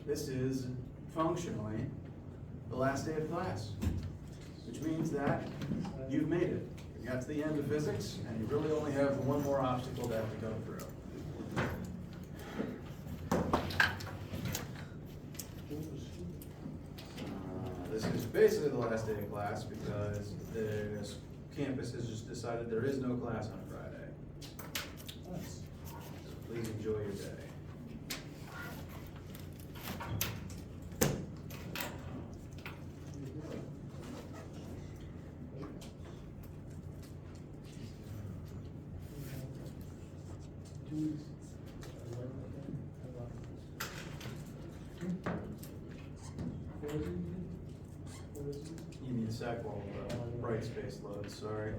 this is functionally the last day of class, which means that you've made it. You got to the end of physics, and you really only have one more obstacle to have to go through. This is basically the last day of class because this campus has just decided there is no class on Friday. So please enjoy your day. You need a sec while the bright space loads, sorry.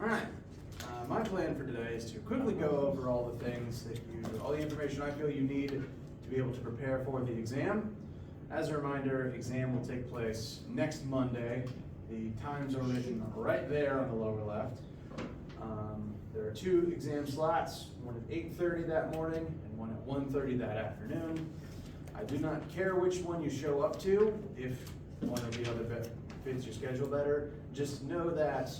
Alright, my plan for today is to quickly go over all the things that all the information I feel you need to be able to prepare for the exam. As a reminder, exam will take place next Monday. The times are written right there on the lower left. There are 2 exam slots, one at 8:30 that morning and one at 1:30 that afternoon. I do not care which one you show up to, if one of the other fits your schedule better. Just know that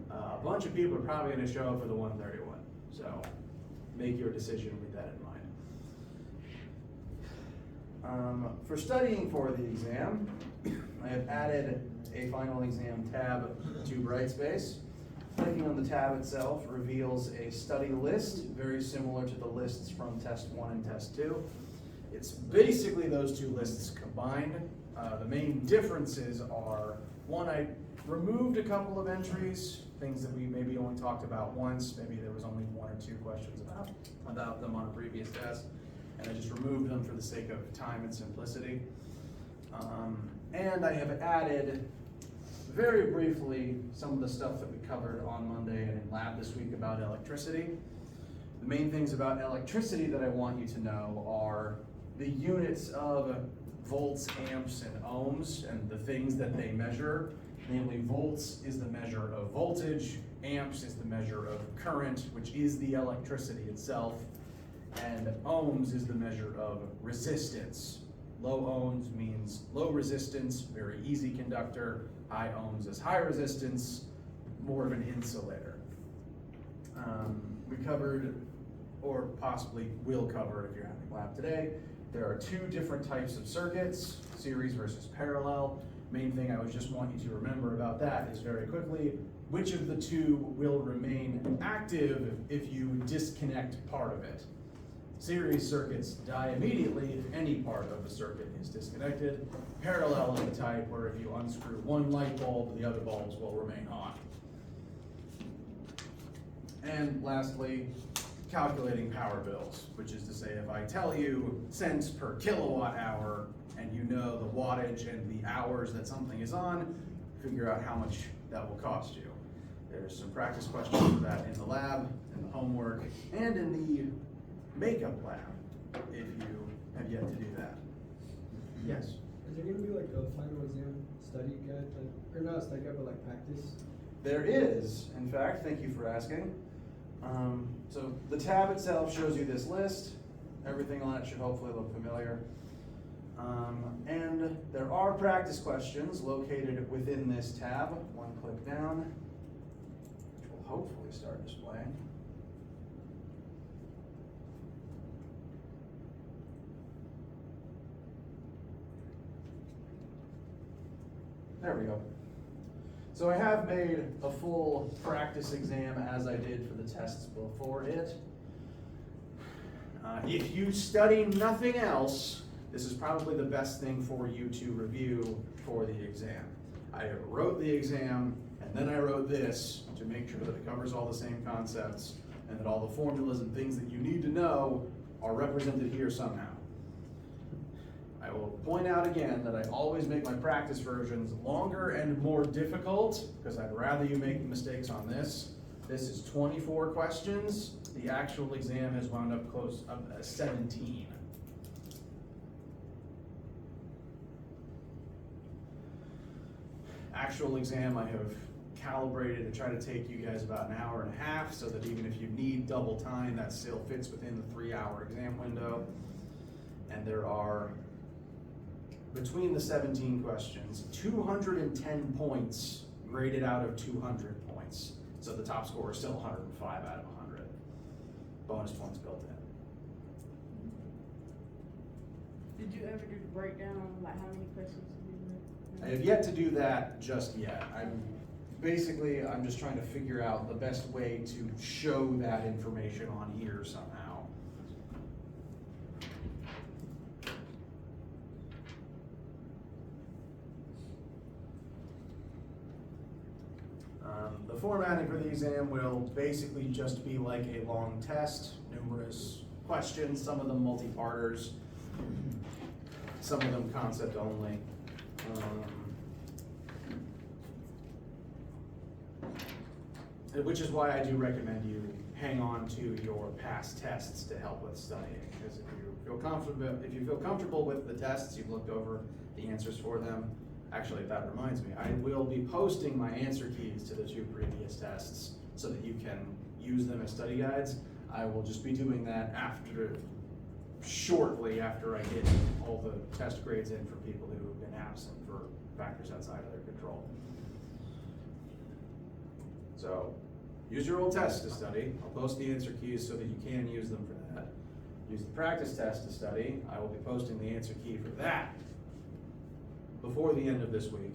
a bunch of people are probably going to show up for the 1:30 one. So make your decision with that in mind. For studying for the exam, I have added a final exam tab to Brightspace. Clicking on the tab itself reveals a study list, very similar to the lists from Test 1 and Test 2. It's basically those 2 lists combined. The main differences are, one, I removed a couple of entries, things that we maybe only talked about once, maybe there was only 1 or 2 questions about them on a previous test, and I just removed them for the sake of time and simplicity. And I have added, very briefly, some of the stuff that we covered on Monday and in lab this week about electricity. The main things about electricity that I want you to know are the units of volts, amps, and ohms, and the things that they measure. Namely, volts is the measure of voltage, amps is the measure of current, which is the electricity itself, and ohms is the measure of resistance. Low ohms means low resistance, very easy conductor. High ohms is high resistance, more of an insulator. We covered, or possibly will cover if you're having lab today, there are 2 different types of circuits, series versus parallel. Main thing I would just want you to remember about that is, very quickly, which of the 2 will remain active if you disconnect part of it. Series circuits die immediately if any part of the circuit is disconnected. Parallel is the type where if you unscrew one light bulb, the other bulbs will remain on. And lastly, calculating power bills, which is to say, if I tell you cents per kilowatt hour and you know the wattage and the hours that something is on, figure out how much that will cost you. There's some practice questions for that in the lab, in the homework, and in the makeup lab, if you have yet to do that. Yes? Is there going to be like a final exam study guide, or not a study guide, but like practice? There is, in fact, thank you for asking. So the tab itself shows you this list. Everything on it should hopefully look familiar. And there are practice questions located within this tab, one click down, which will hopefully start displaying. There we go. So I have made a full practice exam as I did for the tests before it. If you study nothing else, this is probably the best thing for you to review for the exam. I wrote the exam, and then I wrote this to make sure that it covers all the same concepts and that all the formulas and things that you need to know are represented here somehow. I will point out again that I always make my practice versions longer and more difficult, because I'd rather you make mistakes on this. This is 24 questions. The actual exam has wound up close up 17. Actual exam I have calibrated to try to take you guys about an hour and a half, so that even if you need double time, that still fits within the 3-hour exam window. And there are, between the 17 questions, 210 points graded out of 200 points. So the top score is still 105 out of 100. Bonus points built in. Did you ever do the breakdown on like how many questions you did? I have yet to do that just yet. I'm just trying to figure out the best way to show that information on here somehow. The formatting for the exam will basically just be like a long test, numerous questions, some of them multi-parters, some of them concept only. Which is why I do recommend you hang on to your past tests to help with studying, because if you feel comfortable with the tests, you've looked over the answers for them. Actually, that reminds me, I will be posting my answer keys to the 2 previous tests so that you can use them as study guides. I will just be doing that shortly after I get all the test grades in for people who have been absent for factors outside of their control. So, use your old tests to study. I'll post the answer keys so that you can use them for that. Use the practice test to study. I will be posting the answer key for that before the end of this week.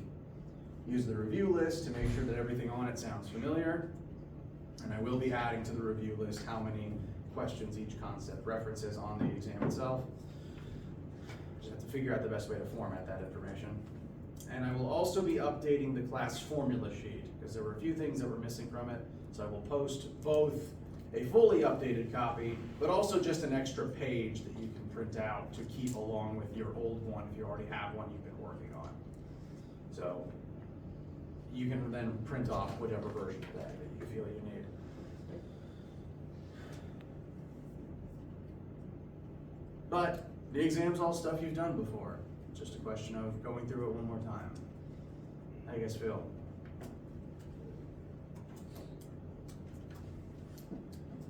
Use the review list to make sure that everything on it sounds familiar. And I will be adding to the review list how many questions each concept references on the exam itself. Just have to figure out the best way to format that information. And I will also be updating the class formula sheet, because there were a few things that were missing from it. So I will post both a fully updated copy, but also just an extra page that you can print out to keep along with your old one if you already have one you've been working on. So you can then print off whatever version of that you feel you need. But the exam's all stuff you've done before. It's just a question of going through it one more time. How do you guys feel?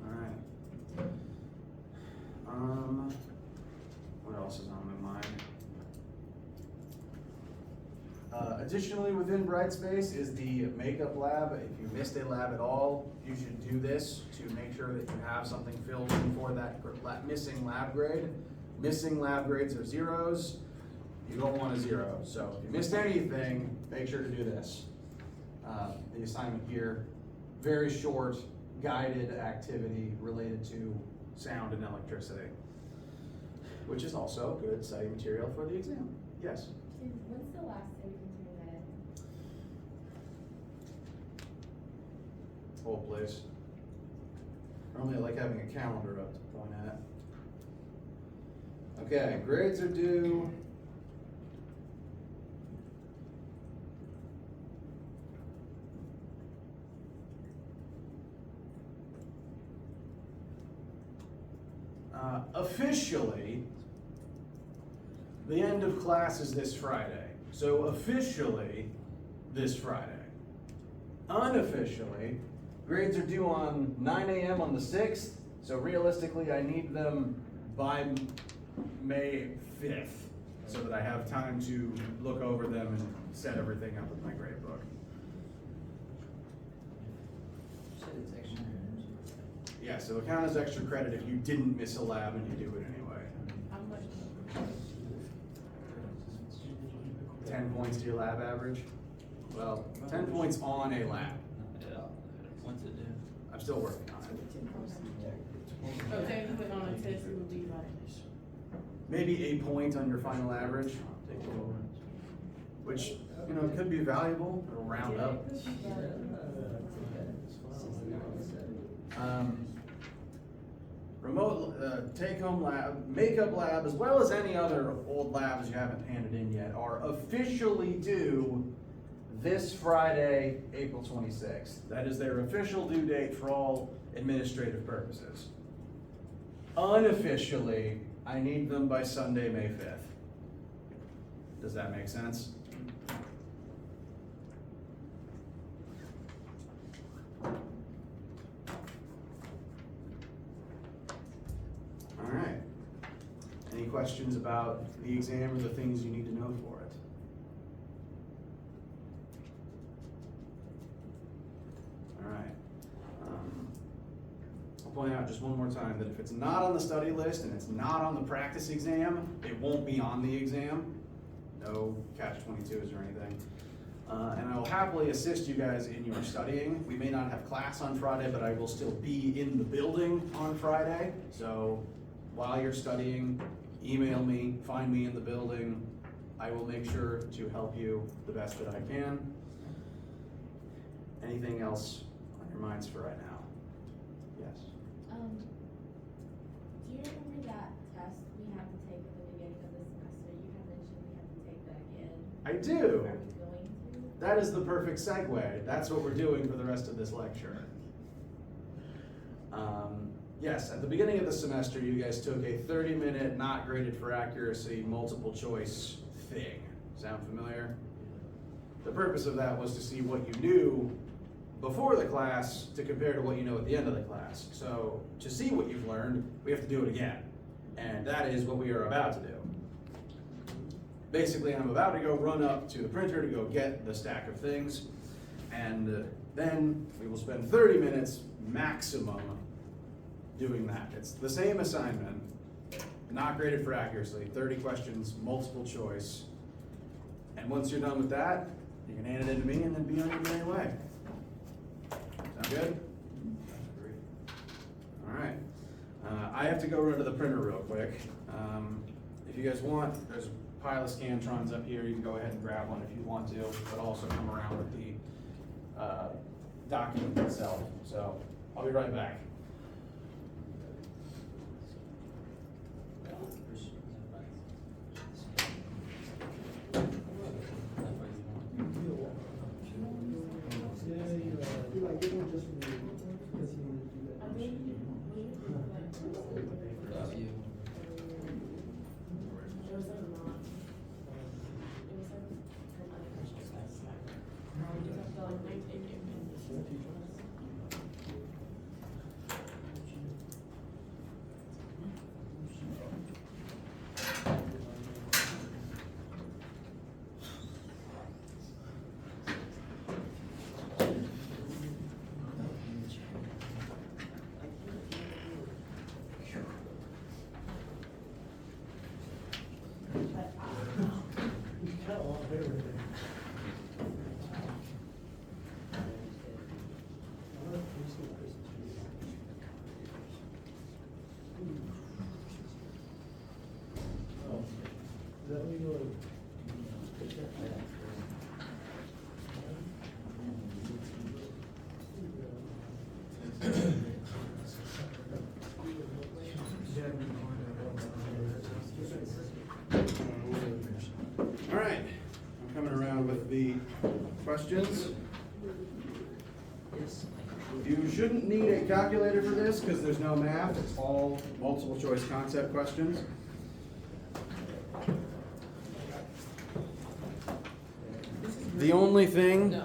Alright. What else is on my mind? Additionally, within Brightspace is the makeup lab. If you missed a lab at all, you should do this to make sure that you have something filled in for that missing lab grade. Missing lab grades are zeros. You don't want a 0. So if you missed anything, make sure to do this. The assignment here, very short, guided activity related to sound and electricity, which is also good study material for the exam. Yes? When's the last day we can turn that in? Old place. Normally I like having a calendar up to point at. Okay, grades are due. Officially, the end of class is this Friday. So officially, this Friday. Unofficially, grades are due on 9 a.m. on the 6th. So realistically, I need them by May 5th so that I have time to look over them and set everything up with my grade book. Yeah, so it counts as extra credit if you didn't miss a lab and you do it anyway. How much? 10 points to your lab average? Well, 10 points on a lab. Yeah, what's it do? I'm still working on it. So technically on a test, it would be like, Maybe a point on your final average, which, you know, could be valuable. It'll round up. remote take-home lab, makeup lab, as well as any other old labs you haven't handed in yet, are officially due this Friday, April 26th. That is their official due date for all administrative purposes. Unofficially, I need them by Sunday, May 5th. Does that make sense? All right. Any questions about the exam or the things you need to know for it? All right. I'll point out just one more time that if it's not on the study list and it's not on the practice exam, it won't be on the exam. No catch-22s or anything. And I will happily assist you guys in your studying. We may not have class on Friday, but I will still be in the building on Friday. So while you're studying, email me, find me in the building. I will make sure to help you the best that I can. Anything else on your minds for right now? Yes. Do you remember that test we had to take at the beginning of the semester? You had mentioned we had to take that again. I do. Are we going to? That is the perfect segue. That's what we're doing for the rest of this lecture. Yes, at the beginning of the semester, you guys took a 30-minute, not graded for accuracy, multiple choice thing. Sound familiar? The purpose of that was to see what you knew before the class to compare to what you know at the end of the class. So to see what you've learned, we have to do it again. And that is what we are about to do. Basically, I'm about to go run up to the printer to go get the stack of things, and then we will spend 30 minutes maximum doing that. It's the same assignment, not graded for accuracy, 30 questions, multiple choice. And once you're done with that, you can hand it in to me and then be on your merry way. Sound good? All right. I have to go run to the printer real quick. If you guys want, there's a pile of Scantrons up here. You can go ahead and grab one if you want to, but also come around with the document itself. So I'll be right back. All right, I'm coming around with the questions. You shouldn't need a calculator for this because there's no math. It's all multiple choice concept questions. The only thing